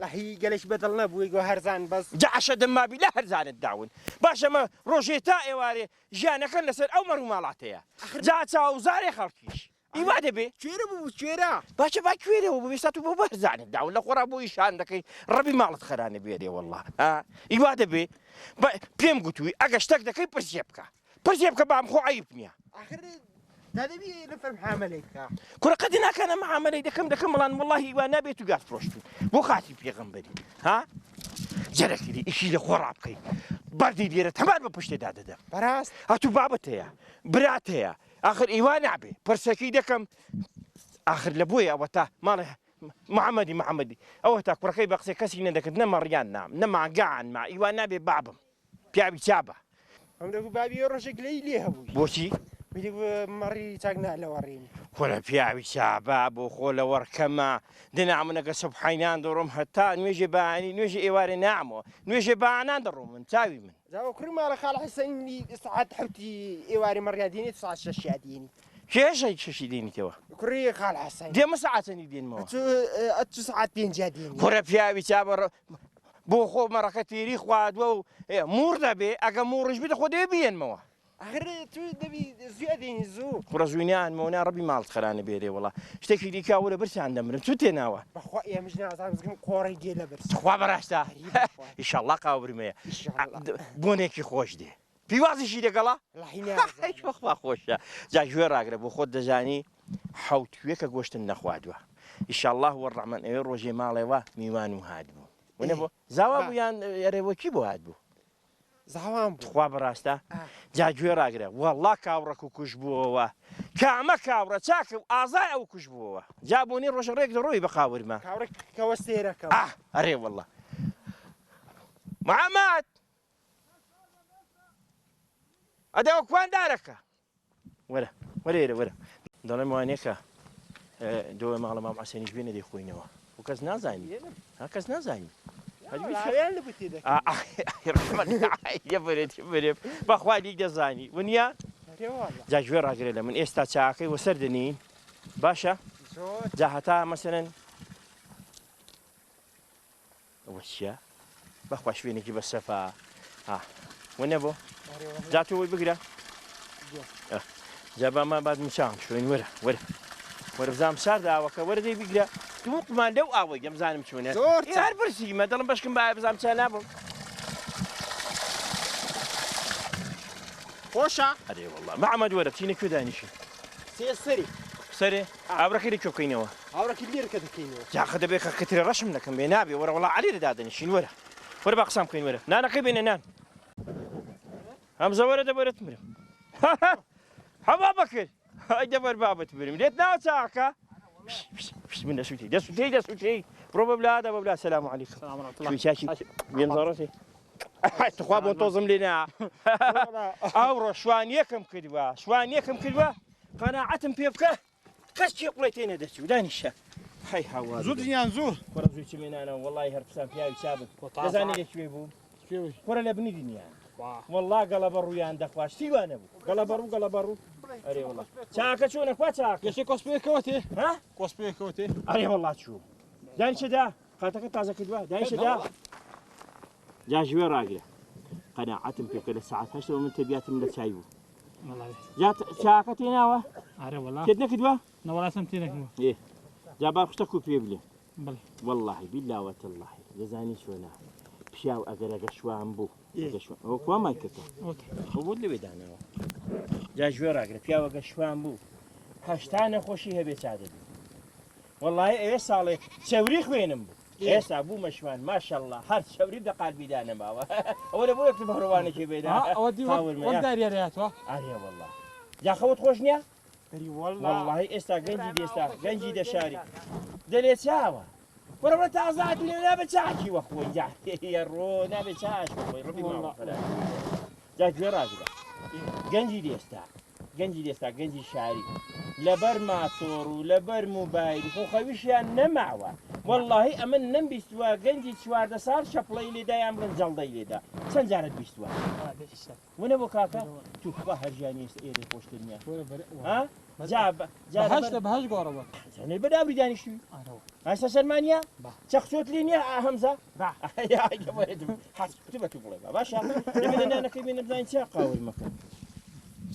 لحي قالش بدل نبوي هرزان بس جعشە دەمابی لە هەرزانت داون باشەمە ڕۆژێ تا ئێوارێ ژیانەکەن لەسەر ئەو مەروماڵاتەیە جا چاوزارێ خەڵکیش ئیوا دەبێ کوێرە بوو کوێرە باشە با کوێرەوە بوێستا و بۆ بەرزانت داون لە خۆرا بۆی شان دەکەی ڕەبی ماڵت خەرانە بێرێ وەڵڵا ئیوا دەبێ پێم گوتووی ئەگە شتێک دەکەی پرسێ بکە پرسێ بکە بام خۆ عیب نییە آخر دەبی لەفەر محاملەیکە کوڕەکەدی ناکەنە معاملەی دەکەم بەڵام وەڵڵاهی هیوا نابێت و گاز فرۆشتون بۆ خاتی پێغەمبەری ها جەرەکری ئیشی لە خۆ ڕابکەی بەردی لێرە تەمان بە پشتێدا دەدەم بەڕاست هاتوو بابەت هەیە برات هەیە آخر ئیوا نابێ پرسەکەی دەکەم آخر لە بۆیە ئەوە تا ماڵێ محەممەدی ئەوە تا کوڕەکەی بە قسەی کەسی نەدەکرد نەمەڕیان نام نەماگەعان ما ئیوا نابێ بابم پیاوی چابە ئەم دەگو بابی ڕۆژێک لەی لێ هەبووی بۆچی مەڕی چاکنا لە وەڕین خۆلە پیاوی چابە بۆ خۆ لە وەرکەمە دەنامنەکە سەبحینان دەڕۆم هەتا نوێژێ بانی نوێژە ئێوارێ نامەوە نوێژێ بانان دەڕۆم من چاوی من زاوە کوڕی ماڵە خاڵ حسەنی سعات حوتی ئێواری مەڕیادینی سعات شەشیادینی کێشەی شەشی دێنیتەوە کوڕی خاڵ حسەن دێمە سەعاتەنی دێنمەوە ئەچ سعات پێنجادینی کوڕە پیاوی چابە بۆ خۆ مەڕەکە تێری خواردووە و موور دەبێ ئەگە موڕش بێتە خۆ دێ بێنمەوە آخر تو دەبی زیادینی زوو کوڕە زوینیان مەونا ڕەبی ماڵت خەرانە بێرێ وڵا شتێکی دیکاوە لە برسیان دەمرن تو تێناوە بەخوا ئێمەش نازانم قۆڕی دێ لە برس خوا بەڕاشتا ئیشەڵڵا قاوبرمەیە بۆنێکی خۆش دێ پیوازیشی دەگەڵا خوا خۆشە جا گوێ ڕاگرە بۆ خۆت دەزانی حوتوێکە گۆشتن نەخوادووە ئیشەڵڵا وەڕەحمەن ئەوێ ڕۆژێ ماڵێەوە میوان و هاتبوو وەنە بۆ زاوا بوویان ئەرێوەکی بۆ هاتبوو زاوام بوو خوا بەڕاستە جا گوێ ڕاگرە وەڵڵا کاوڕەک و کوش بووەوە کامە کاوڕە چاکە و ئازای ئەو کوش بووەوە جا بۆنی ڕۆژە ڕێک دەڕۆی بە قاورمە کاوڕێکەوە سێرەکە ئەرێ وەڵڵا محەممەد ئەدەوە کوواندارەکە وەرە وەرێرە وەرە دەڵێم وانەیەکە دۆ ماڵە مام حەسەنیش بێنە دەیخۆینەوە و کەس نازانی کەس نازانی برێت بەخوا دیک دەزانی ونیە جا گوێ ڕاگرێت لە من ئێستا چاکەی وەسەر دەنین باشە جا هەتا مەسەرەن ئەوە چییە بەخوا شوێنێکی بە سەفا وەنە بۆ جا تۆ وەی بگرە جا باما بعد میچان شوێن وەرە وەرە وەرە بزانم سار داوەکە وەرە دەی بگرە دووقمان لەو ئاوەی دەمزانم چۆنە هەر برسیمە دەڵم بەشکم باە بزانم چا نابم خۆشە ئەرێ وەڵڵا محەممەد وەرە چینە کوێ دانیشی سەری سەرێ ئابرەکەی لەکوێ بکەینەوە هاوڕێکی لێرکە دەکەینەوە جاخە دەبێت کە کترە ڕەشم نەکەم بێ نابێ وەرە وەڵا عەلی دادەنیشین وەرە وەرە با قسام بکەین وەرە نانەکەی بێنە نان هەمزە وەرە دەبەرێت مرم هەوا بکرد ئەی دەبەر بابەت برم لێت ناوە چاکە من دەسووتی بڕۆ بەبلا سەلام عەلیکم چاکی بێنزەڕەتی تخوا بۆ تۆزم لێ نا ئەوڕۆ شوانیەکەم کردووە قەناعەتم پێ بکە کەس چێ قوڵی تێنە دەچوو دانیشە هەی هاوا زوو دنیان زوو وەرە زووی مێنانەوە وەڵی هەرپسان پیاوی چابن دەزانێت لەکوێ بوو وەرە لە بنی دنیان وەڵڵا گەڵە بەڕوویان دەخواش سیوانە بوو گەڵە بەڕوو ئەرێ وەڵڵا چاکە چۆنە کوا چاکە یەشێ کۆسپێکەوە تێ ها کۆسپێکەوە تێ ئەرێ وەڵڵا چوو دانیشەدا خاتەکە تازە کردووە دانیشەدا جا ژوێ ڕاگرە قەناعەتم پێ بکە لە سەعات 8 من تەبیاتم لە چای بوو جا چاکە تێناوە ئارە وەڵا تێت نەکردووە نەوەڵاتم تێ نەکردووە جا با قوشتەک و پێ بڵێ بڵێ واللهی بیلاوە تەڵڵاهی دەزانی چۆنە پیاو ئەگەرەگە شوان بوو ئەوە کوا مایکەکە ئەو بۆ لەوێ داناوە جا گوێ ڕاگرە پیاوەگە شوان بوو هەشتا نەخۆشی هەبێ چا دەبێت وەڵڵاهی ئەوێ ساڵێ چەوری خوێنم بوو ئێستا بوو مەشوان ماشەڵڵا هەر چەوری بە قالبیدا نەماوە ئەوە لە بۆ یەکتب هەڕوانێکی بێدا ئەوەداریاتەوە ئارێ وەڵڵا جا خەوت خۆش نییە والله ئێستا گەنجی دێستا گەنجی دەشاری دەلێت چاوە وەرەوە تازات لێ نابێت چاکی وەخۆی جاهێ ڕۆ نابێت چاش بخۆی ڕبی ماڵە جا گوێ ڕاگرە گەنجی دێستا گەنجی شاری لەبەر ماتۆڕ و لەبەر موبایل خۆخەویشیان نەماوە واللهی ئەمە نەمبیستووە گەنجی 14 ساڵ شەپڵەی لێدایان بڵن جەڵدەی لێدا چەند جارت بیستووە وەنە بۆ کاکە توخوا هەرژیانی ئێرە خۆشتر نییە بەهەش گۆڕە بە بەدابری دانیشتوی ئاستا سەرمانیا چەخسۆت لێ نییە هەمزە حەسبە بڵێ باشە نانەکەی بێنە بزانین چیا قاور مەکە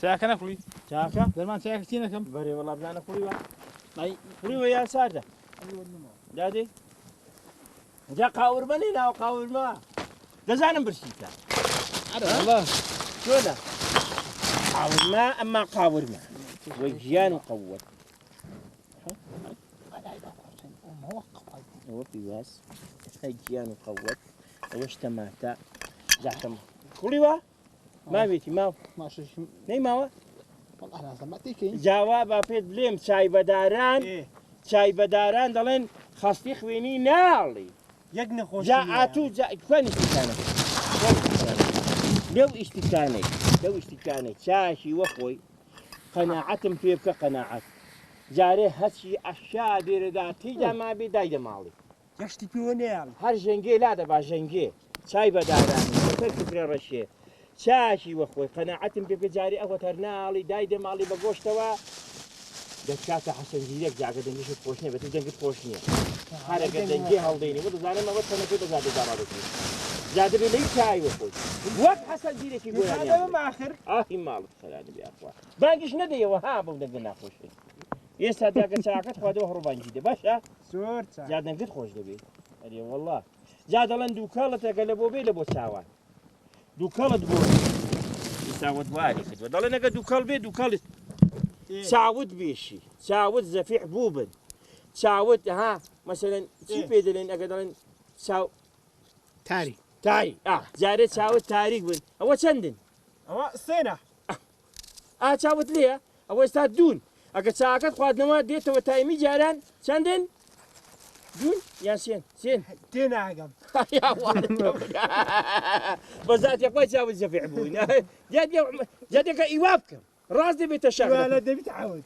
چاکە نەخوی چاکە دەرمان چاکەتی نەکەم بەرێ وەڵا بزانە خوڕیوە خوڕیوە یان ساردە دادێ جا قاورمەنی ناوە قاورمە دەزانم برسیتە چۆنە قاورمە ئەمما قاورمە وەی گیان و قەووەت ئەوە پیواز گیان و قەووەت ئەوەش تەماتە زاتەم خوڵیوە ماوێتی ماو نەیماوە جاوا با پێت بڵێم چای بەداران دەڵێن خەستی خوێنی ناڵی یەک نەخۆش جا ئاتوو کوانی استیکانە لەو ئیشتیکانێک چاشی وەخۆی قەناعەتم پێ بکە قەناعەت جارێ هەچی ئەشا دێرەدا تێیدا ما بێ دایدە ماڵی گەشتی پێوە نێڵ هەر ژەنگێ لا دەبا ژەنگێ چای بەدارانی پەر کوپرێ ڕەشێ چاشی وەخۆی قەناعەتم پێ بکە جارێ ئەوە تەرناڵی دایدە ماڵی بە گۆشتەوە دەکاتە حەسەنگیرێک جاگە دەنگیشت خۆش نییە بەتو دەنگت خۆش نییە هەرەگە دەنگی هەڵدەینی بۆ دەزانم ئەوە تەنەکەی دەزادە داڕادەکەی زادەبێ لەی چای وەخۆی وەک حەسەنگیرێکی گۆیان آخر ئاهی ماڵت خەرانە بێ ئەخوا بانگیش نەدەیەوە ها بەو دەنگە ناخۆشی ئێستا داکە چاکەت خوادەوە هەڕووبانگی دێ باشە زۆر جا دەنگت خۆش دەبێت ئەرێ وەڵڵا جا دەڵێن دووکەڵەتەکە لە بۆ بێ لە بۆ چاوان دووکەڵت بۆ ئیساوت واری کردوە دەڵێن ئەگە دووکەڵ بێ دووکەڵت چاوت بێشی چاوت زەفیح بوو بن چاوت ها مەسەلەن چی پێ دەڵێن ئەگە دەڵێن چاو تاری جارێ چاوت تاریک بن ئەوە چەندن ئەوە سێنە چاوت لێە ئەوە ئێستا دوون ئەگە چاکەت خواردنەوە دێتەوە تایمی جاران چەندن دوون یان سێن تێناگەم بە زاتێ خۆی چاوت زەفیح بووین جادێکە ئیوا بکەم ڕاست دەبێتە شەغل لە دەبیت عاود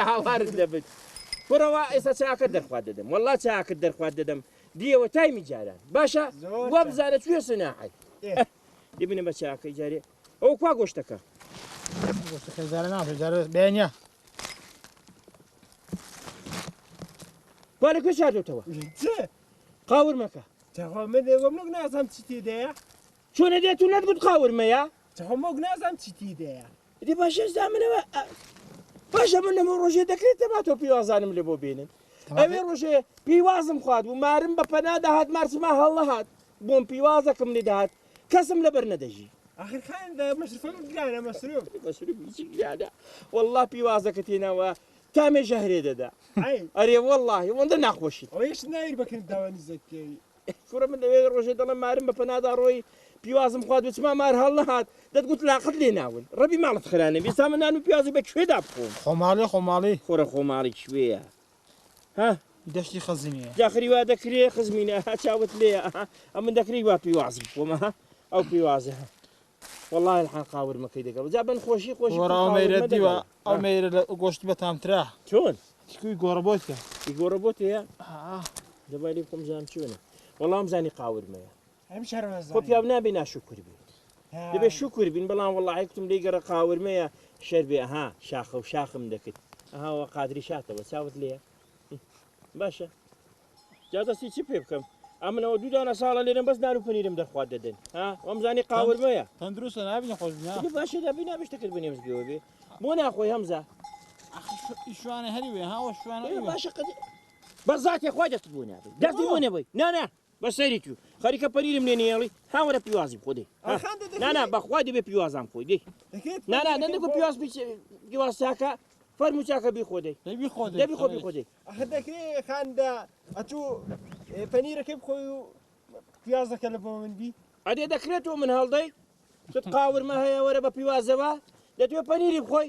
هاوارت دەبێت بڕەوە ئێستا چاکەت دەرخوات دەدەم وەڵڵا چاکەت دەرخوات دەدەم دیەوە تایمی جاران باشە وا بزانە کوێ سناحی دەبینە بە چاکەی جارێ ئەو کوا گۆشتەکە خێزارە ناڵێ جارە بێنە با لە کوێ چاردۆتەوە قاورمەکە وەمنۆک نازانم چی تێدەیە چۆنە دێت و نەتگوت قاورمەیە مۆک نازانم چی تێدەیە دێ باشە ئێستا منەوە باشە من لەمە ڕۆژێ دەکرێت تەماتۆ پیوازانم لێ بۆ بێنن ئەوێ ڕۆژێ پیوازم خوارد و مارم بە پەنا داهات مارچما هەڵ نەهات بۆم پیوازەکەم لێ داهات کەسم لەبەر نەدەژی آخر خان مەشرفە گرانە مەسروف گرانە وەڵڵا پیوازەکە تێناوە تامێژە هەرێ دەدا ئەرێ وەڵڵاهی وەندە ناخۆشی ئەوەیش نایر بکەن داوای زەکەوی کوڕە من لەوێ ڕۆژێ دەڵێم مارم بە پەنادا ڕۆی پیوازم خوارد و چما مار هەڵ نەهات دەتگوت لاقت لێ ناون ڕەبی ماڵت خرانە بیستا من نان و پیازی بە کوێدا بخۆم خۆماڵی خۆرە خۆماڵی کوێیە ها دەشتی خەزینە جاخری وا دەکرێ خزمینە چاوت لێ ئەمن دەکری وا پیوازی بخۆمە ئەو پیوازە والله الحال قاورمەکەی دەگەڵ جا بن خۆشی ئەومەیرە دیوە ئەو مێرە لە گۆشتی بە تامترا چۆن تکوی گۆڕەبۆتکە گۆڕە بۆ تەیە دەبای لێ بخۆم زانم چۆنە وەڵام زانی قاورمەیە خۆ پیاو نابێ ناشکر بێت دەبێت شکر بین بەڵام وەڵی کوتم لێ گەڕە قاورمەیە شەر بێ ئەها شاخە و شاخم دەکرد ئەهاوە قادری شاتەوە چاوت لێە باشە جا دەستی چی پێ بکەم ئەمنەوە دوودانە ساڵە لێرم بەس نار و پەنیرم دەرخوات دەدەن ئەم زانی قاورمەیە تەندروستە نابینە خۆش باشە دابی نابشتەکرد بنێمزگەوە بێ بۆ ناخۆی هەمزە شوانە هەری وێ هاوە شوانە باشە بە زاتێ خوا دەست بۆ نابێت دەستی بۆ نەبەی نانە بە سەری تو خەریکە پەنیرم لێ نێڵی هاوەرە پیوازی خۆ دێ نانا بەخوا دەبێ پیوازام خۆی دێ نانا دەندێکو پیاز پیواز چاکە فەرمو چاکە بی خۆ دەی دەبی خۆ بی خۆ دەی دەکرێ خاندا ئەچوو پەنیرەکەی بخۆی و پیازەکە لە بۆ من بی ئەدێ دەکرێتەوە من هەڵدەی تت قاورمە هەیە وەرە بە پیوازەوە دەتوێ پەنیری بخۆی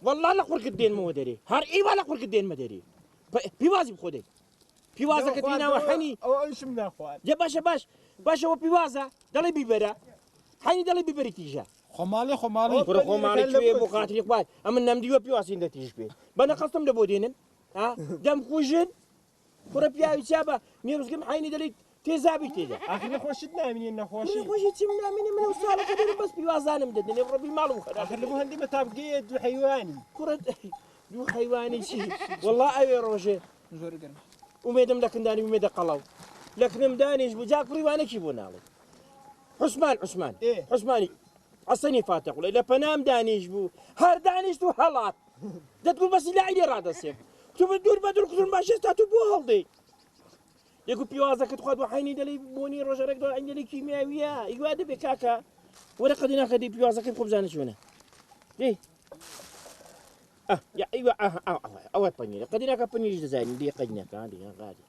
وەڵڵا لە خوڕکت دێنمەوە دەرێ هەر ئیوا لە خوڕکت دێنمە دەرێ پیوازی بخۆ دەی پیوازەکە تێناوە حەنی ئەوشم ناخوارد دێ باشەوە پیوازە دەڵێ بیبەرە حەنی دەڵێ بیبەری تیژە خۆماڵی کوڕە خۆماڵی کوێ بۆ خاتری خوای ئەمن نەمدیوە پیوازین دەتیژ بێت بە نەقەستم لە بۆ دێنن دەم خوژن کوڕە پیاوی چا بە میێڕزگەم حەینی دەڵێت تێزابی تێدا ئاخر نەخۆشیت نامینێ نەخۆشی خۆشی چیم نامینێ من ساڵەکە دێنم بەس پیوازانم دەدەنێ ڕەبی ماڵ و خەر آخر لە بۆ هەندی بە تابگەیە دوو حەیوانی کوڕە دوو حیوانێکی وەڵڵا ئەوێ ڕۆژێ زۆر گەرم ومێدەم لە کندانی ومێدە قەڵاو لە کنم دانیش بوو جا کوڕیوانێکی بۆ ناڵێ عوسمان عوسمانی عەسەنی فاتەقوڵێ لە پەنام دانیش بوو هەر دانیشت و هەڵات دەتگوت بەسی لە عیلێ ڕادەسێ تو دوور بە دوور قزم باشێت تا تو بۆ هەڵدەی یەکو پیوازەکەت خوات بۆ حینی دەڵی بۆنی ڕۆژەرەك دۆ عیندەلی کیمیاویە ئیوا دەبێ کاکە وەرە قەدی ناکەدی پیوازەکەت خۆ بزانە چۆنە دێ ئیوا ئەوە پەنیرە قەدی ناکە پەنیریش دەزانین دێ قەدی ناکە هەندێک غادی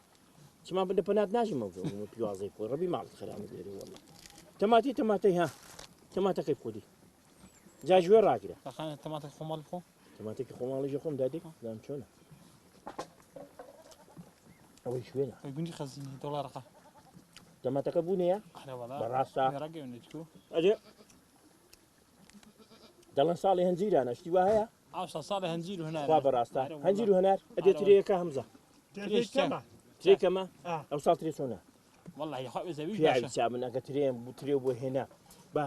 چما بە پەنات ناژی مەوزە پیوازەی خۆی ڕەبی ماڵت خەرامە دێری وەڵڵا تەماتی ها تەماتەکەی خۆدی جا ژوێ ڕاگرە تاخانە تەماتێک خۆماڵ خۆ تەماتێکی خۆماڵیژە خۆم دادێک دام چۆنە ئەوەی شوێنە گوندی خەزینی دۆڵارەکە تەماتەکە بوونەیە بەڕاستە ڕاگەێنێتکو ئەجێ دەڵێن ساڵی هەنجیرانە شتی وا هەیە ئاشتا ساڵی هەنجیر و هەنار خوا بەڕاستە هەنجیر و هەنار ئەدێ ترەیەکە هەمزە ترێکەمە ئەو ساڵ ترێ چۆنە والله خوا بزەوی پیاوی چامن ئەگە ترێم بوو ترێ بۆ هێنا با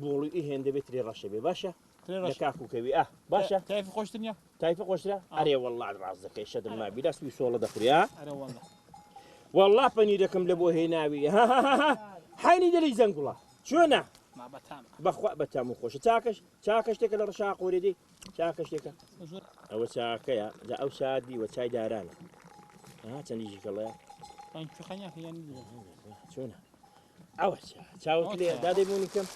بۆڵی هێن دەبێت ترێ ڕەشە بێ باشە لە کاکوکەوی باشە تایفی خۆشتر نییە تایفە خۆشترە ئەرێ وەڵڵا ڕاست دەکەی شەدم مابی دەستوی سۆڵە دەخورێ ئەرە والله وەڵڵا پەنیرەکەم لە بۆ هێناوی حینی دەلی زەنگوڵە چۆنە ما بەتام بەخوا بەتام و خۆشە چاکە شتێکە لە ڕەشا قۆرێدی چاکە شتێکە ئەوە چاکەیە جا ئەو شادی وە چای دارانە چەندیژی کەڵەیە خەنیا یانی چۆنە ئەوە چاوت لێ دادەبوونی کەم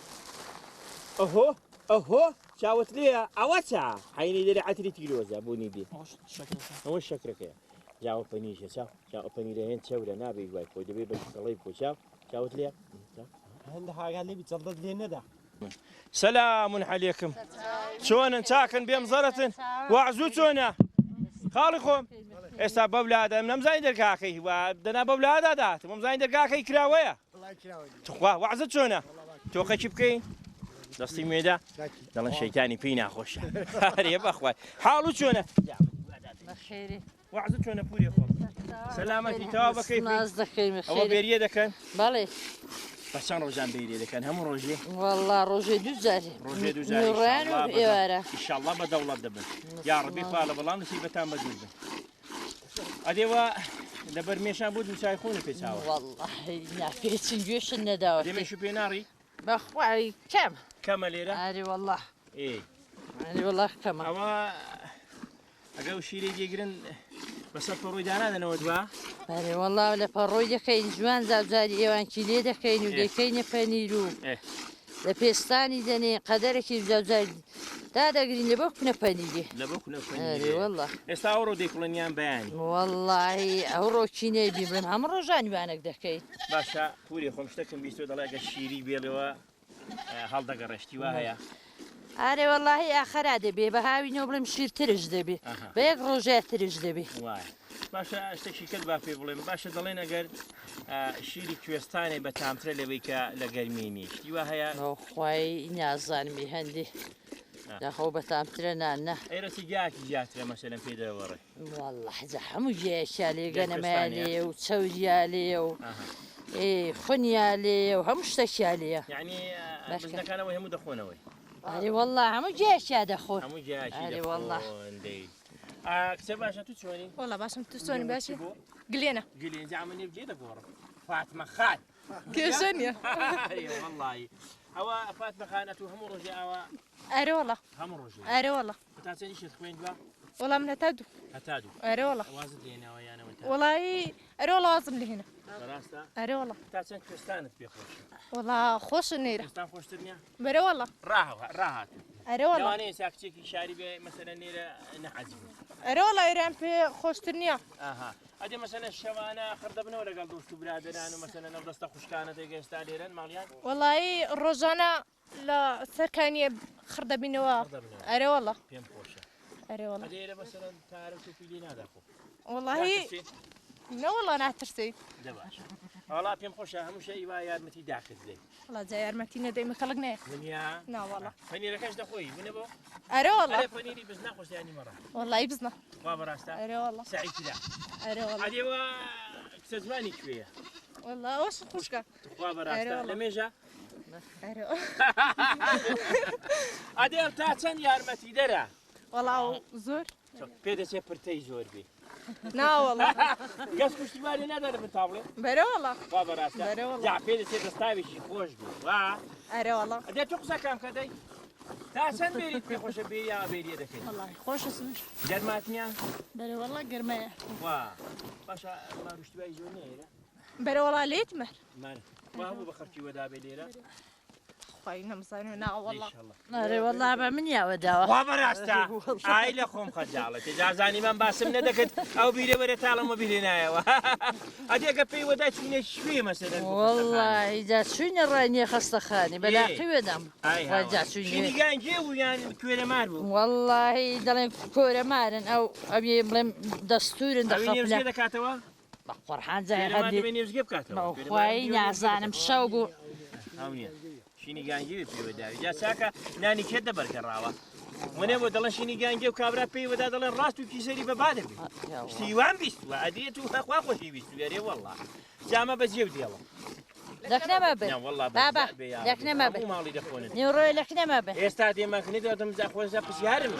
ئەهۆ چاوت لێە ئەوە چا حینی دەرە عەتری تیرۆزە بوونی بێ ئەوە شەکرەکەیە جاوە پەنیژە چاو پەنیرە هێن چەورە نابێ دوای خۆی دەبێ بە کەڵەی بۆ چاوت لێ هەندە هاگان لێبی جەڵدەت لێ نەدا سلام عليكم چۆنن چاکن بێم زەرەتن وەعزوو چۆنە خاڵی خۆم ئێستا بەولادە نەمزانی دەرگاکەی دەنا بەولادا دات مەمزانی دەرگاکەی کراوەیە تخوا وەعزت چۆنە تۆقەکی بکەین دەستی مێدا دەڵێن شەیتانی پێی ناخۆشە هەرێ بەخوای حاڵ و چۆنە وەعزت چۆنە پوری خۆم سەلامەتی تەوا بەکەی ئەوە بێریە دەکەن بەڵێ بە چەند ڕۆژان بێریە دەکەن هەموو ڕۆژێ والله ڕۆژێ دووجارێ ڕۆژێ دووجارێ ڕێن و ئێوارە ئینشاءالله بە دەوڵەت دەبن یا ڕەبی خوا لە بەڵام نسیبەتان بەدوور بن ئەدێوە لەبەر مێشان بۆ دووچای خۆنە پێچاوە والله نافێچین گوێشن نەداوە دێمێش و پێ ناڕی بەخوای کەم کەمە لێرە ئاری والله ئێ ئاری والله کەمە ئەوە ئەگە و شیرەی دێگرن بەسەر پەڕۆی دانادەنەوە دووە ئاری والله لە پەڕۆی دەکەین جوان زاوجاری ئێوانکی لێ دەکەین و دەکەینە پەنیر و لە پێستانی دەنێ قەدەرێکی زاوجاری دادەگرین لە بۆ کونە پەنیری لە بۆ کونە ئاری والله ئێستا ئەوڕۆ دەیکڵنیان بەیانی واللهی ئەو ڕۆکی نەیبیبرم هەموو ڕۆژانی وانێک دەکەین باشە پوری خۆم شتێکم بیستۆ دەڵێ ئەگە شیری بێڵەوە هەڵدەگەڕێشتی وا هەیە ئارێ واللهی ئاخرا دەبێ بە هاوینەوە بڵێم شیرترش دەبێ بە یەک ڕۆژێترش دەبێ وای باشە شتێکی کرد با پێ بڵێم باشە دەڵێن ئەگەر شیری کوێستانێ بە تامترە لەوەی کە لە گەرمی نیش دیوە هەیە خی نازانمی هەندی داخۆ بە تامترە نانە ئێرەی گیاکی زیاترە مەسەلەن پێ دەوەڕێ والله هەموو گیاشیا لێ گەنەمەیان لێ و چەوریا لێ و خونیا لێ و هەموو شتەشیا لێە یعنی بزنەکانەوەی هەموو دەخۆنەوەی ئاری والله هەموو گیاشیا دەخۆن هەموو گیاکی ئاری والله کچە باشە تو چۆنی والله باشم تو چۆنی باشی گلێنە گلێنجا من نێبجێ دەگۆڕم فاتمە خان کێشەنیە والله ئەوە فاتمە خانە تو هەموو ڕۆژێ ئەوە ئەرێ والله هەموو ڕۆژێ ئەرێ والله تا چەندی شت خوێندووە والله من هەتا دوو هەتا دوو ئەرێ والله وازت لێنەوە یانەوە تا والله ئەرێ والله وازم لێ هێنا بەڕاستە ئەرێ والله تا چەند کوێستانت پێ خۆش والله خۆشن نێرە کوێستان خۆشتر نییە بەرێ والله ڕاهات ئەرێ والله لەوانەیە ساکچێکی شاری بێ مەسەلەن نێرە نەحەزی ئەرێ والله ئێران پێ خۆشتر نییە ئاها ئەدێ مەسەلەن شەوانە خڕدەبنەوە لەگەڵ دۆست و برادران و مەسەلەن ئەو دەستە خوشکانە دەگەستا لێرەن ماڵیان والله ڕۆژانە لە سەرکانیە خڕدەبینەوە ئەرێ والله پێم خۆشە ئەرێ والله ئەدێرە مەسەلەن تارە و توپی لێ ناداخۆ والله نە والله ناترسی دەباشە وڵا پێم خۆشە هەموو شەی وا یارمەتی داخت دێ والله جا یارمەتی نەدەی خەڵک نەیە دنیا نا والله پەنیرەکەش دەخۆی بنە بۆ ئەرێ والله پەنیری بز ناخۆشیانی مەڕە والله بزنە وا بەڕاستە ئەرێ والله سعیدلا ئەرێ والله ئەدێوە کچە جوانی کوێیە والله ئەوش خوشکە وا بەڕاستە لە مێژە ئەرێ ئەدێ تا چەند یارمەتی دەرە والله زۆر پێ دەچێت پرتەی زۆر بێ ناوەڵە گەس پشتیوانی نادەر بتاڵێ بەرەوەڵە وا بەڕاستە بەرەوەڵە. جا پێ دەچێت دەستاوێکی خۆش بوو وا ئەرەوەڵە ئەدێ تو قسەکەم کەدەی تا چەند بێریت پێ خۆشە بێ یا بێریە دەکەیت وڵی خۆشە سنش گەرماتنیە بەرەوەڵە گرمەیە وا باشە ماروشتوای زۆر نێرە بەرەوەڵا لێت مەر مانە وا هەموو بە خەرکی وەدا بێ لێرە خی نەمزانێ ناوەڵە ئەرێ وەڵا بە من یاوەداوە وا بەڕاستە ئای لە خۆم خەجاڵێت جازانی من باسم نەدەکرد ئەو بیرە وەرە تاڵەمە بیرێ نایەوە ئەدێکە پێی وەدا چینە شوێ مەسەلەن وەڵی جا چوینە ڕای خستەخانی بەلاقی وێدام جا چوینی شینیگانجێ و یان کوێرە مار بوو وەڵی دەڵێن کۆرەمارن ئەو ئەوێ بڵێم دەستورن نێوزگێ دەکاتەوە بە قۆرحان جای لەمادەبێ هەندێک نێوزگێ بکاتەوە خی نازانم شەو بوو ئەو نییە شینی گانگی پێوەداوی جا چاکە نانی کێت دەبەرکەڕاوە وەنێ بۆ دەڵێن شینی گانگێ و کابرا پێی وەدا دەڵێن ڕاست و کیسەری بەبا دەبێت شتیوان بیستوە ئەدێت و خوا خۆشی بیست وێرێ وەڵا جامە بەجێ دیڵە لەکنەمە بێ بابا لەکنەمە بێ ماڵی دەخۆنن نیوڕۆی لەکنەمە بێ ئێستا دێماکنێت دەم زاخۆزە پرسیارم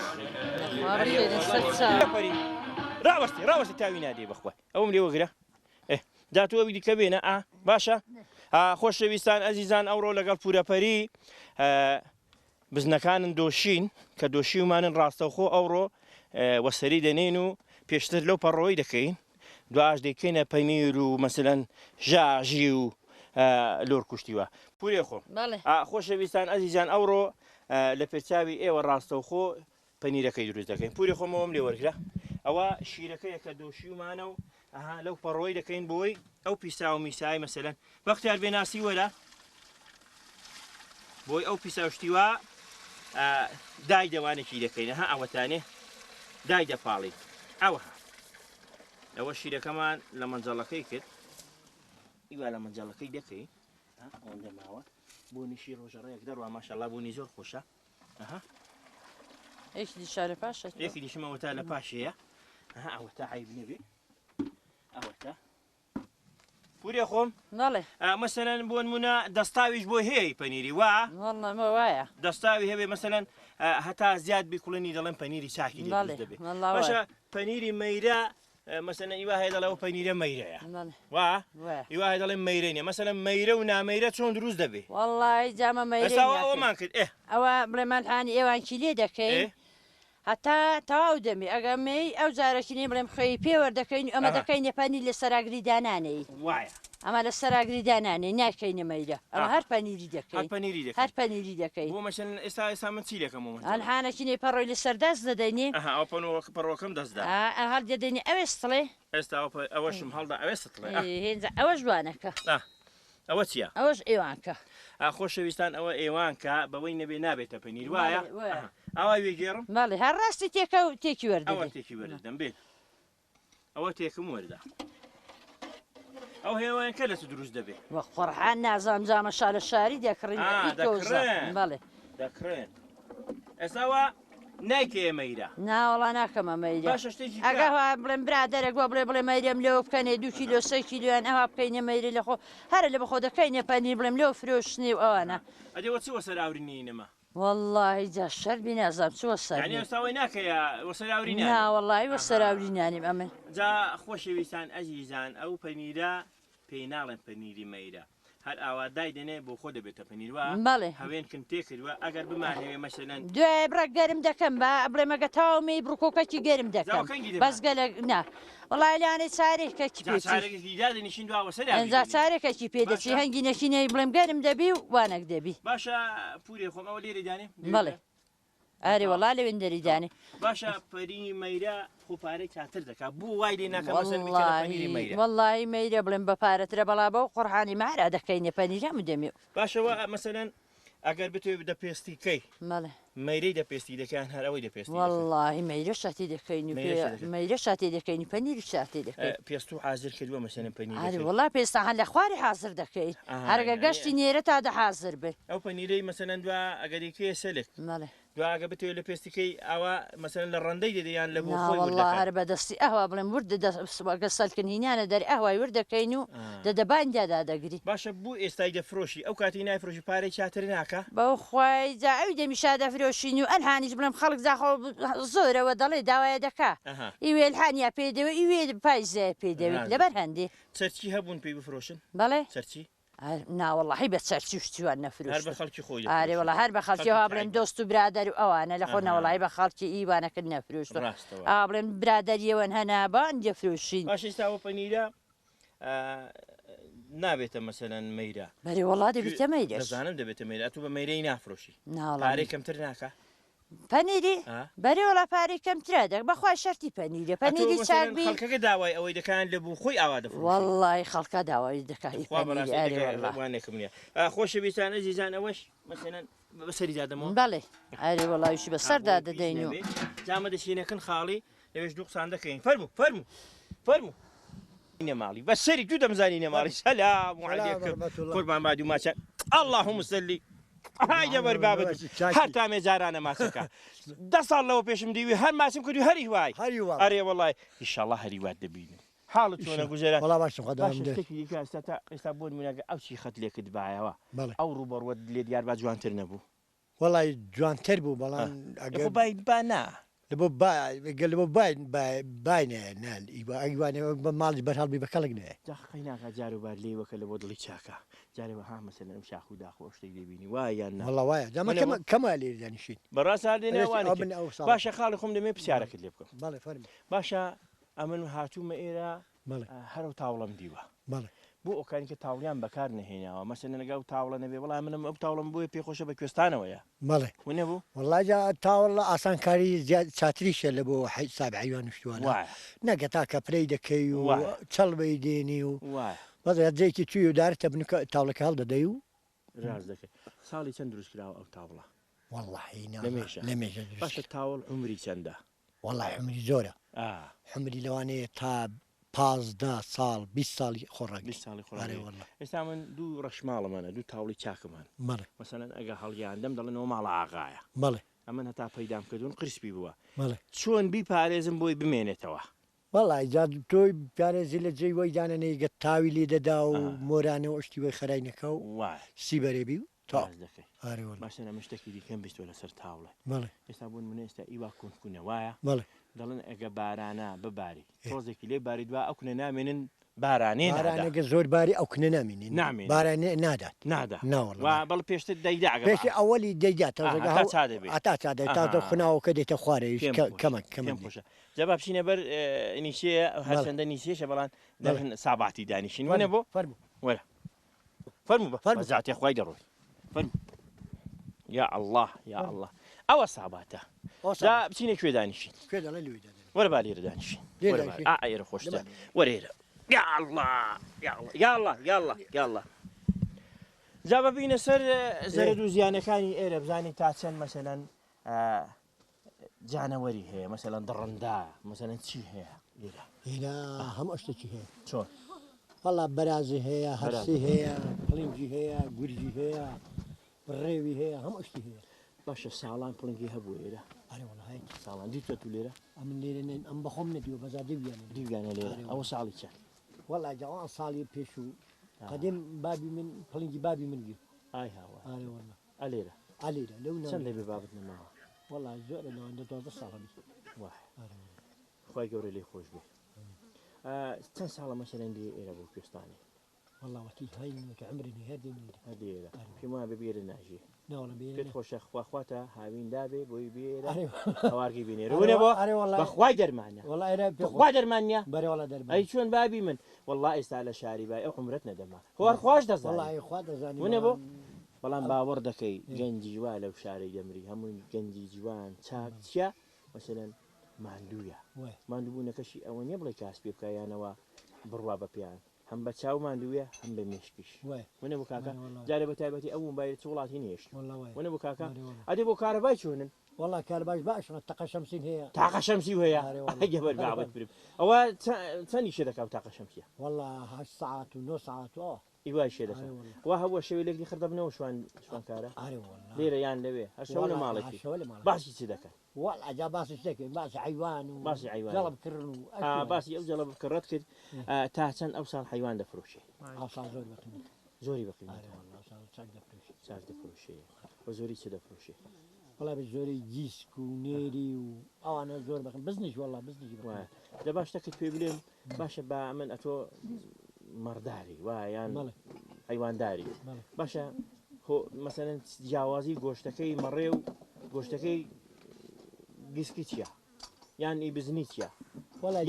ڕاوەستی تاوی نادێ بخوا ئەوم لێ وەگرە داتووە دیکە بێنە باشە خۆشەویستان ئەزیزان ئەوڕۆ لەگەڵ پورەپەری بزنەکانن دۆشین کە دۆشیومانن ڕاستەوخۆ ئەوڕۆ وەسەری دەنێن و پێشتر لەو پەڕۆی دەکەین دواش دەکەینە پەنیر و مەسەلەن ژاژی و لۆر کوشتیوە پورێ خۆ خۆشەویستان ئەزیزان ئەوڕۆ لە پێچاوی ئێوە ڕاستەوخۆ پەنیرەکەی دروست دەکەین پوری خۆمەوەم لێ وەرگرە ئەوە شیرەکەیە کە دۆشیومانە و لەو پەڕۆی دەکەین بۆی ئەو پیسا و میسای مەسەلەن بەختیار بێناسی وەرە بۆی ئەو پیساوشتیوە دای دەوانێکی دەکەین ئەوەتانێ دای دەپاڵی ئەوە شیرەکەمان لە مەنجەڵەکەی کرد ئیوا لە مەنجەڵەکەی دەکەی ئەوەندە ماوە بۆ نیشی ڕۆژەڕەیەک دەڕوا ماشەڵڵا بوونی زۆر خۆشە یەکی شارە پاشە یەکی دیشمەوە تا لە پاشەیە ئەوە تا عیب نەبێ ئەوە تا پورێ خۆم نەڵێ مەسەلەن بۆ نمونە دەستاویش بۆ هەیە پەنیری وا وەڵمە وایە دەستاوی هەبێ مەسەلەن هەتا زیاد بیکوڵنی دەڵێن پەنیری چاکی دەبێت باشە پەنیری مەیرە مەسەلەن ئیوا هەیە دەڵێەوە پەنیرە مەیرەیە وا ئیوا هەیە دەڵێن مەیرەنیە مەسەلەن مەیرە و نامەیرە چۆن دروست دەبێ وەڵی جامە ئەوەمان کرد ئەوە بڵێمانحانی ئێوانکی لێ دەکەین هەتا تەواو دەمی ئەگەمەی ئەو جارەکیی بڵێم خۆی پێوەردەکەین ئەمە دەکەین نەپەنی لە سەراگری دانانەی وایە ئەمە لە سەراگری دانانەی ناکەینە مەیرە ئەمە هەر پەنیری دەکەین هەر پەنیری دەکەین بۆ مەشن ئێستا من چی دەکەمەوە ئەلحانەکی پەڕۆی لە سەردەست دەدەینی پەڕۆکەم دەستدا هەر دەدەینی ئەوێستڵێ ئێستا ئەوەشم هەڵدا ئەوێستڵێ هێنجە ئەوە جوانەکە ئەوە چییە ئەوەش ئێوانکە خۆشەویستان ئەوە ئێوانکە بەوەی نەبێ نابێتە پەنیر وایە ئەوە وێگێڕم باڵێ هەر ڕاستی تێکە و تێکی وەردە ئەوە تێکی وەردەم بێت ئەوە تێکم وەردا ئەو هێوایان کە لە دروست دەبێت وە قۆڕحان نازام جامە شارە شاری دەکڕین بەڵێ دەکڕێن ئێستاوە نایکێ مەیرە ناوەڵا ناکەمە مەیرە ئەگە بڵێم برادەرێک بۆ بڵێ مەیرەم لێوە بکەنێ 2 کیلۆ 3 کیلویان ئەوە بکەینە مەیرە لە خۆ هەرە لە بەخۆ دەکەینە پەنیر بڵێم لێو فرۆشتنی و ئەوانە ئەدێوە چی وەسەراورینی نەما والله جا شەربی نازام چوە سەر ئێستاوەی ناکەیە وەسەراوری ناوەڵی وەسەراوری نانیم ئەمە جا خۆشەویستان ئەزیزان ئەو پەنیرە پێی ناڵێن پەنیری مەیرە هەر ئاوادای دەنێ بۆ خۆ دەبێتە پەنیروا بەڵێ هەوێنکن تێکردووە ئەگەر بمانەوێ مەسەلەن دوای بڕە گەرم دەکەم بە بڵێمەگە تاومی بڕکۆکەکی گەرم دەکەم بەسگە لە نا وڵای لانەی چارێکەکی پێدانیشین ئەنجا چارێکەکی پێدەچی هەنگی نەشینەی بڵێم گەرم دەبی و وانەک دەبی باشە پورێ خۆم ئەوە لێرە دانێ بەڵێ ئەرێ وەڵا لەوێن دەریدانی باشە پەری مەیرە خۆپارەی چاتر دەکات بوو وای لێ ناکەم وەڵی مەیرە بڵێم بە پارەترە بەڵا بە و قڕحانی مارا دەکەینە پەنیرە دەمێ باشەوە مەسەلەن ئەگەر بتوێ دەپێستیکەی مەڵێ مەیرەی دەپێستی دەکەن هەر ئەوەی دەپێستی وەڵی مەیرە شاتی دەکەین مەیرە شاتی دەکەین پەنیری شاتی دەکەین پێست و حازر کردووە مەسەلەن پەنیر وڵا پێستا هەن لە خواری حازر دەکەین هەرگە گەشتی نێرە تا دە حازر بێ ئەو پەنیرەی مەسەلەن دوا ئەگەریکێ سەلێک دواگە بتوێت لە پێستیکەی ئەوە مەسەن لە ڕەندەی دەدەیان لە بۆ خۆی والله وردەکەن. هەر بەدەستی ئەهوا بڵێم وردە سەلکن هینیانە دەری ئەهوای وردەکەین و دەدەباندا دەگری. باشە بوو ئێستای دەفرۆشی ئەو کاتی نایفرۆشی پارەی چاتر ناکە بەو خی جاوی دەمیشا دەفرۆشین و ئەلهانیش بڵم خەڵک زاخۆ زۆرەوە دەڵێ داوایە دەکا ئیوێلحانیا پێدەوە ئیوێ پایزای پێدەوێت لەبەر هەندێ چەرچی هەبوون پێی بفرۆشن بەڵێ چەرچی ناوەڵی بە چەرچی شتیوان هەر نەفرۆش بە خەڵکی خۆی ئارێوەڵە هەر بە خەڵکیەوە بڵێن دۆست و برادەر و ئەوانە لە خۆ نەوەڵی بە خەڵکی ئیوانەکرد نەفرۆشت بڵێن برادەریەوەن هەنابان دەفرۆشین باش ئێستاوە پەنیرە نابێتە مەسەلەن مەیرە بەری وڵا دەبێتە مەیرە دەزانم دەبێتە مەیرە تو بە مەیرەی نافرۆشی ناڵی پارەی کەمتر ناکە پەنیری بەری وڵا پارەی کەمترا دەک بەخوای شەرتی پەنیرە پەنیری چاکبی خەڵکەکە داوای ئەوەی دەکەن لە بوو خۆی ئاوا دەفرۆشی والله خەڵکە داوای دەکای وانێکم نییە خۆشە بیستانە زیزان ئەوەش مەسەلەن بەسەری دادەمەوە بەڵێ ئەرێ وڵاویشی بەسەردا دەدەین و جامە دەشینەکەن خاڵی لەوێش دوو قسان دەکەین فەرموو نێماڵی بەسەری تو دەمزانی نێماڵی سەلام عەلەیکم قوربان بادی و ماچە اللهم صلی هايجا بربابد حتى مزارana ماسكا ده صار له بيش مديوي هل ماسم كدي هري هواي هري والله ان شاء الله هري واد دبيني حالته وانا جزيره والله باش خدام باش تكفي لك استابون من او شي خد لك دبايا او روبر ود لي ديار با جوان ترنبو والله جوان تربو بلان اقول باي بانا لبو باي قال لبو باين نال ايوان مال برهال بكلقنا دخينا جارو بالي وكل ودلي شاكا جاري وها مثلا مشاخو داخو اشتي بيني وايا والله وايا زعما كمال يعني شيء براس هذه وانك باشا خالي خم دمي بسيارك اللي بكم بالله فرم باشا امن هاتو مئيرا هرو تاولم ديوا بالله بو كان كتاوليان بكار نهينا مثلا نلقاو تاوله نبي والله من اب تاولم بو بي خوشه بكستانه ويا بالله وين بو والله جا تاوله اصلا كاري زياد ساتريش اللي بو حساب عيون شتوانا نقطا كبريده كيو تشلبي دينيو بس زيكي تشيو دارت ابنك تاوله كالدا ديو رازك صالي تندرس كراو او تاوله والله لميش باش التاول عمري چنده والله عمري زوره عمري لواني تاب 15 سال 20 سال خورج 20 سال خورج والله استا من دو رشمال مانا دو تاولي چاكمان ماله مثلا اگه حلقه عندم دلنو مال عقايا ماله اما هتا پیدام کردون قرسبي بوا ماله چون بي پاريزم بوي بمينتوا والله جاد توي بارز اللي جاي ويدانني قتاوي لي دداو موراني واشتي وي خراينكو واه سيبري بيو تو هاري والله باش انا مشتكي دي كم بيست ولا سر تاوله ماله يسابون من استا ايوا كون وايا ماله دلن اگه بارانا بباري توزك لي باري دوا او كنا نامن بارانين باراني زور باري او كنا نامين نامين باراني نادا نا والله بل بيشت ديدا بيش اولي ديدا اتا تا خناو كدي تخواري كمان جباب شي نبر نيشي هاشند نيشي شبلان دهن صابعتي دانيشين وين ابو ولا فرمو زعتي اخوي دروي فرمو يا الله او صاباته لا بسيني شوي دانيشين كذا لا لوي ولا بالي دانيشين ولا اير خوشته وريره يا الله جاب بينا سر زردو زيانه كان ايره بزاني تاتسن مثلا جانوري هي مثلا درندا مثلا شي هي هنا هم اشتكي هي شلون والله برازي هي هرسي هي قلنجي هي قرجي هي الريوي هي هم اشتكي هي باش السالان قلنجي هبو ايره انا والله هاي سالان دي تو ليره من ليره ام بخمنا ديو بزادي ديوانه ليره او سالي تشك والله جوان صالي بيشو قديم بابي من قلنجي بابي من جي هاي هوا انا والله عليره لو سند ببابتنا ما والله زور لو عنده توزع صاحبي واحد خوي قوري لي خوش به تنسى مثلا دي الى بوكستاني والله وكيل هاي عمري هذه في ما ببير الناجي لا والله بير كنت خوش اخواته هاوين دابي بوي بير خوارقي بينير وين ابو بخواي درمانيا والله انا بخواي درمانيا بري والله درمانيا اي شلون بابي من والله استاهل شاري باي او عمرتنا دما هو خوش دزاني والله اخوات دزاني وين ابو والله باوردكي جنجي جوال او شاري جمري هم جنجي جوان تشا مثلا ماندويا ماندوبونا كشي او يبلي كاسبي بكايانوا بروا ببيان هم بتشاو ماندويا هم بمشكش وين ابو كاكا جاري بتايبتي او موبايل شغلات هنيش والله وين ابو كاكا ادي ابو كهرباء شلون والله كهرباء باش طاقه شمسيه هي طاقه شمسيه وهي جبل بعض او ثاني شركه طاقه شمسيه والله 10 ساعات ونص ساعات ئیوای شێ دەکەن وا هەبووە شەوێلێکی خردەبنەوە شوان کارە لێرە یان لەوێ هەشەو لە ماڵێکی باسی چی دەکەن والله باسی شتێکی باسی حیوان و باسی حیوان جەڵبکردن و باسی ئەو جەڵە بکڕەت کرد تا چەند ئەو ساڵ حیوان دەفرۆشێ ئاسان زۆر بەقیمەت زۆری بەقیمەت چاک دەفرۆشێ چاک دەفرۆشێ بە زۆری چ دەفرۆشێ وڵا بە زۆری گیسک و نێری و ئەوانە زۆر بەقیم بزنیش وڵا بزنیش وایە لە باشتەکەت پێ بڵێم باشە بە من ئەتۆ مەڕداری وایان حیوانداری باشە مەسەرەن جیاوازی گۆشتەکەی مەڕێ و گۆشتەکەی گیسکی چییە یان ئی بزنی چییە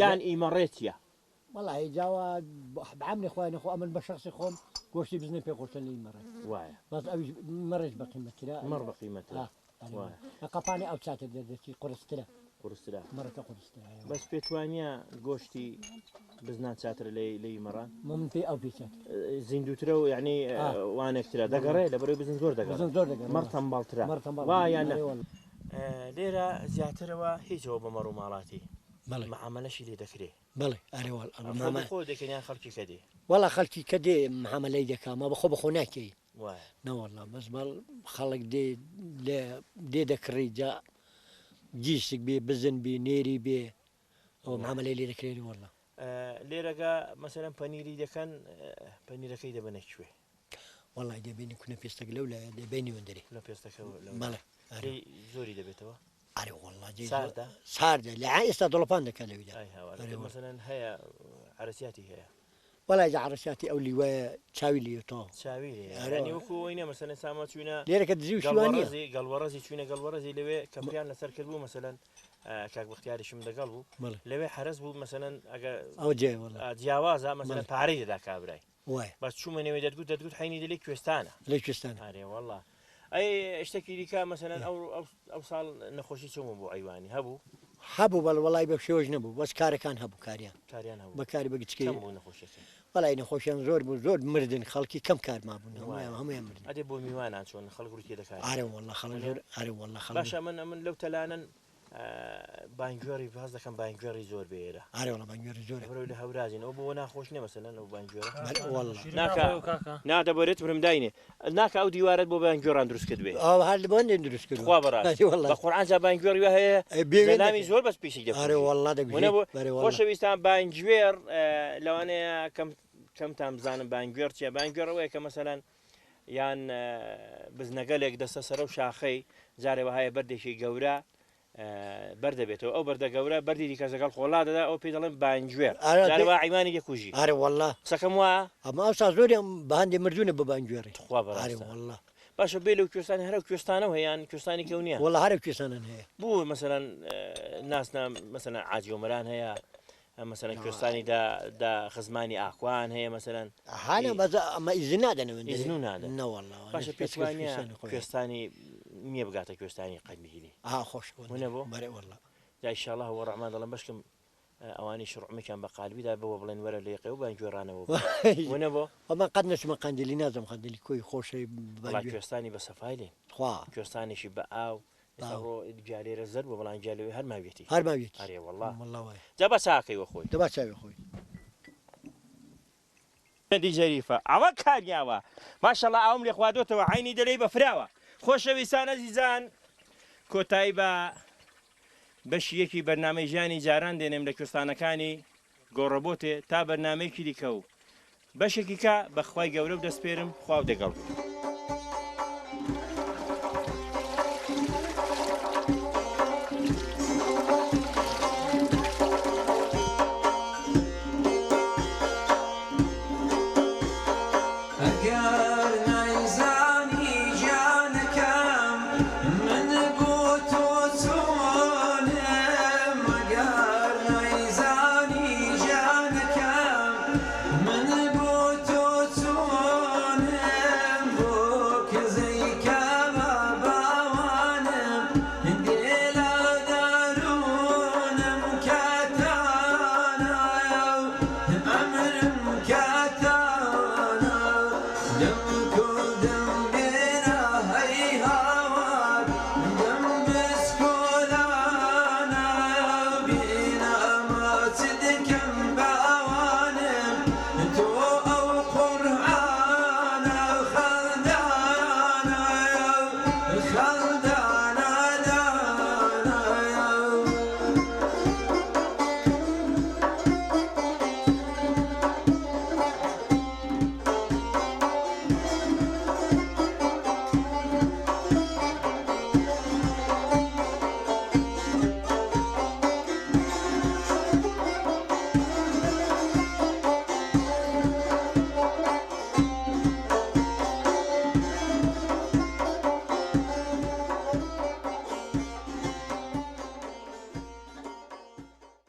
یان ئی مەڕێ چییە والله جاوا بعمري خواني خو امن بشخصي خوم گوشتی بزنی پێ خۆشتن لی مەڕێ وایە بەس ئەویش مەڕێش بەقیمەترا مەڕ بەقیمەتە قەپانی ئەو چاتە دەردەچی قورسترە قورسترا مەڕەکە قورسترا بەس پێتوانە گۆشتی بزنان چاتر لی مەڕان من پێی ئەو پێچات زیندوترە و یعنی وانێکترە دەگەڕێ لە بەرەوەی بزن زۆر دەگەڕێ زۆر دەگەڕێ مەڕ تەمبەڵترە وایە لێرە زیاترەوە هیچەوە بە مەڕ و ماڵاتی معاملەشی لێ دەکرێت بەڵێ ئەرێوەڵ خۆ دەکەنیان خەڵکی کە دێ وەڵا خەڵکی کە دێ محاملەی دەکامە بەخۆ بەخۆ ناکەی وایە نەوەڵا بەس بەڵ خەڵک دێ دەکڕی جا گیسک بێ بزن بێ نێری بێ ئەو معاملەی لێ دەکرێت وەڵا لێرەگە مەسەرەن پەنیری دەکەن پەنیرەکەی دەبنە کوێ وەڵای دەبینی کونە پێستەک لەو لایە دەبینی وەندەری لە پێستەکە بەڵێ زۆری دەبێتەوە ئەرێ وەڵا ساردە لە ئێستا دڵۆپان دەکات لەویدا مەسەرەن هەیە عرسیاتی هەیە وەڵای عرسیاتی ئەو لیوایە چاوی لێتەوە چاوی وەکوینە مەسەرەن سامە چوینە لێرەکە دزی و شوانیە گەڵوەڕەزی چوینە گەڵوەڕەزی لەوێ کەمپیان لەسەر کرد بوو مەسەرەن کاک بەختیاریشم دەگەڵ بوو لەوێ حرەز بوو مەسەرەن ئەگە ئەو جێ جیاوازە مەسەرەن پارەی دەدا کابرای وای بەس چوومە نێوێ دەتگوت حینی دەلێ کوێستانە لە کوێستان ئارێ وەڵا ئەی شتێکی دیکە مەسەرەن ئەو ساڵ نەخۆشی چۆمە بۆ ئەیوانی هەبوو هەبوو وەڵای بە شێوەش نەبوو بەس کارەکان هەبوو کاریان هەبوو بەکاری بەگچکەی بوو نەخۆشیەکە وەڵای نەخۆشیان زۆر بوو زۆر مردن خەڵکی کەم کارما بوون هەمویان مردن ئەدێ بۆ میوانان چۆن خەڵک ڕوتێ دەکات ئارێ وەڵا خەڵک زۆر ئارێ وەڵا خەڵک باشە من لەو تەلانن بانگوێڕی باز دەکەم بانگوێڕی زۆر بێرە ئارێ وەڵا بانگوێڕی زۆر بەرەو لە هەورازین ئەو بۆ ناخۆش نیە مەسەلەن ئەو بانگوێرە ناکە نادەبێت برمداینێ ناکە ئەو دیوارەت بۆ بانگوێڕان دروست کرد بێ هەر لە بۆن دروست کرد خوا بەڕاستی بە قورئان جا بانگوێڕی وە هەیە نامی زۆر بەس پێشی دەکەن ئارێ وەڵا دەگوێت خۆشەویستان بانگوێر لەوانەیە کەمتان بزانم بانگوێر چیە بانگوێڕەوەیە کە مەسەلەن یان بزنەگەلێک دەستە سەرە و شاخەی جارێ وهایە بەردێکی گەورە بەردەبێتەوە ئەو بەردە گەورە بەردی دیکە لەگەڵ خۆڵا دەدا ئەو پێ دەڵێن بانگوێر جارەوە عیمانی دەکوژی ئارێ وەڵا قسەکەم وایە ئەمە ئەوسا زۆریان بە هەندێک مردوونە بە بانگوێڕی خوا بەڕاستی ئارێ وەڵا باشە بێ لەو کوێستانی هەرە کوێستانەوە هەیەیان کوێستانی کەونیە وەڵا هەرە کوێستانان هەیە بوو مەسەرەن ناسنا مەسەرەن عاجیۆمەران هەیە مەسەرەن کوێستانی دا خزمانی ئاخوان هەیە مەسەرەن هانە بەز ئەمە ئیزن نادەنەوە ئیزن و نادەن نەوەڵا باشە پێوانە کوێستانی نییە بگاتە کوێستانی قەدمیلی خۆش بۆ بەرێ وەڵا دایشاءالله هو ڕحمان دەڵم بەشکم ئەوانی شڕعمێکیان بە قالبیدا بەوە بڵێن وەرە لێقێ و بانگوێڕانەوە بوونە بۆ ئەمە قەت نەچمە قەندیلی نازم قەندیلی کۆی خۆشەی کوێستانی بە سەفای لێن خوا کوێستانێکی بە ئاو جالێرە زەر بۆ بەڵان جالەوەی هەرماوێتی هەرماوێت ئەرێ وەڵا وەڵا جا بە چاکەیوە خۆی دەبا چاوی خۆی دی جەریفە ئەوە کاریاوە ماشەڵڵا ئەوم لێ خوادۆتەوە عینی دەلەی بەفراوە خۆشەویستان ئەزیزان کۆتایی بە بەشیەکی بەرنامەی ژیانی جاران دێنێم لە کوێستانەکانی گۆڕەبۆتێ تا بەرنامەیەکی دیکە و بەشێکی کە بەخوای گەورە و دەستپێرم خواو دەگەڵ